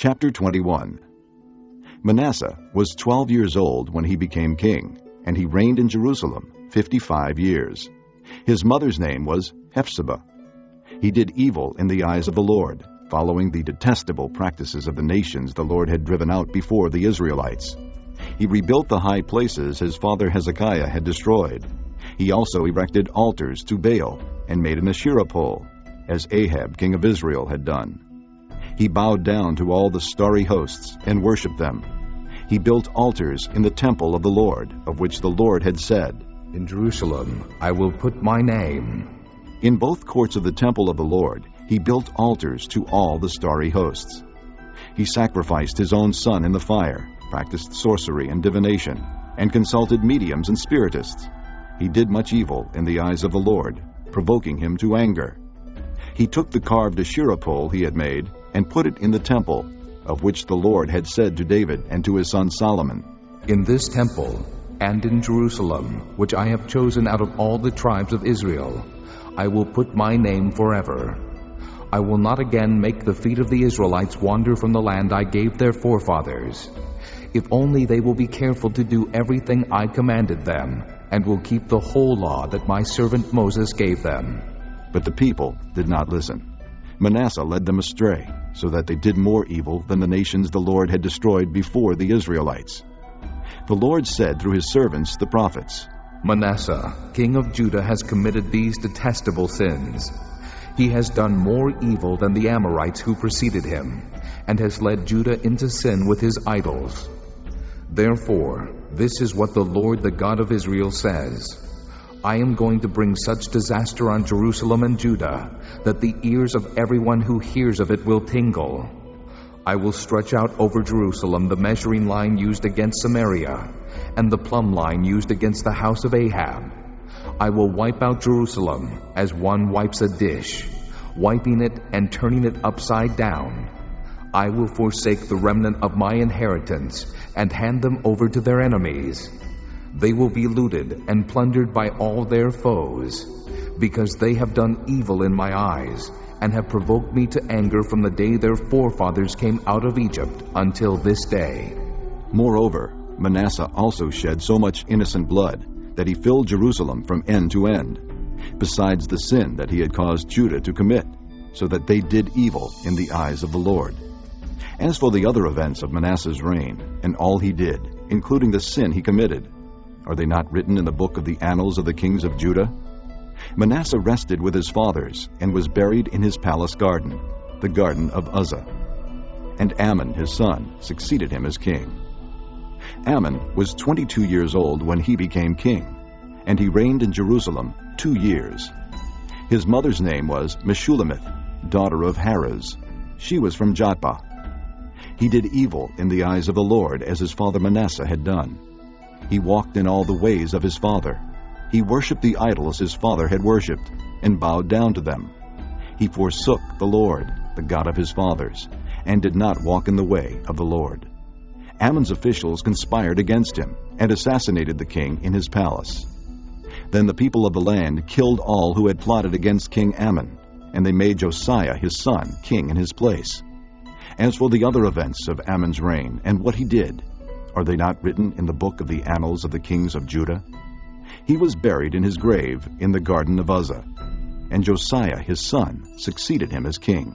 Chapter 21. Manasseh was 12 years old when he became king, and he reigned in Jerusalem 55 years. His mother's name was Hephzibah. He did evil in the eyes of the Lord, following the detestable practices of the nations the Lord had driven out before the Israelites. He rebuilt the high places his father Hezekiah had destroyed. He also erected altars to Baal and made an Asherah pole, as Ahab, king of Israel, had done. He bowed down to all the starry hosts and worshipped them. He built altars in the temple of the Lord, of which the Lord had said, "In Jerusalem I will put my name." In both courts of the temple of the Lord, he built altars to all the starry hosts. He sacrificed his own son in the fire, practiced sorcery and divination, and consulted mediums and spiritists. He did much evil in the eyes of the Lord, provoking him to anger. He took the carved Asherah pole he had made and put it in the temple, of which the Lord had said to David and to his son Solomon, "In this temple and in Jerusalem, which I have chosen out of all the tribes of Israel, I will put my name forever. I will not again make the feet of the Israelites wander from the land I gave their forefathers, if only they will be careful to do everything I commanded them, and will keep the whole law that my servant Moses gave them." But the people did not listen. Manasseh led them astray, so that they did more evil than the nations the Lord had destroyed before the Israelites. The Lord said through his servants the prophets, "Manasseh, king of Judah, has committed these detestable sins. He has done more evil than the Amorites who preceded him, and has led Judah into sin with his idols. Therefore, this is what the Lord, the God of Israel, says: I am going to bring such disaster on Jerusalem and Judah that the ears of everyone who hears of it will tingle. I will stretch out over Jerusalem the measuring line used against Samaria, and the plumb line used against the house of Ahab. I will wipe out Jerusalem as one wipes a dish, wiping it and turning it upside down. I will forsake the remnant of my inheritance and hand them over to their enemies. They will be looted and plundered by all their foes, because they have done evil in my eyes and have provoked me to anger from the day their forefathers came out of Egypt until this day." Moreover, Manasseh also shed so much innocent blood that he filled Jerusalem from end to end, besides the sin that he had caused Judah to commit, so that they did evil in the eyes of the Lord. As for the other events of Manasseh's reign, and all he did, including the sin he committed, are they not written in the book of the annals of the kings of Judah? Manasseh rested with his fathers and was buried in his palace garden, the garden of Uzzah. And Amon his son succeeded him as king. Amon was 22 years old when he became king, and he reigned in Jerusalem 2 years. His mother's name was Meshullemeth, daughter of Harez. She was from Jotbah. He did evil in the eyes of the Lord, as his father Manasseh had done. He walked in all the ways of his father. He worshipped the idols his father had worshipped, and bowed down to them. He forsook the Lord, the God of his fathers, and did not walk in the way of the Lord. Ammon's officials conspired against him, and assassinated the king in his palace. Then the people of the land killed all who had plotted against King Ammon, and they made Josiah his son king in his place. As for the other events of Ammon's reign, and what he did, are they not written in the book of the annals of the kings of Judah? He was buried in his grave in the garden of Uzzah, and Josiah his son succeeded him as king.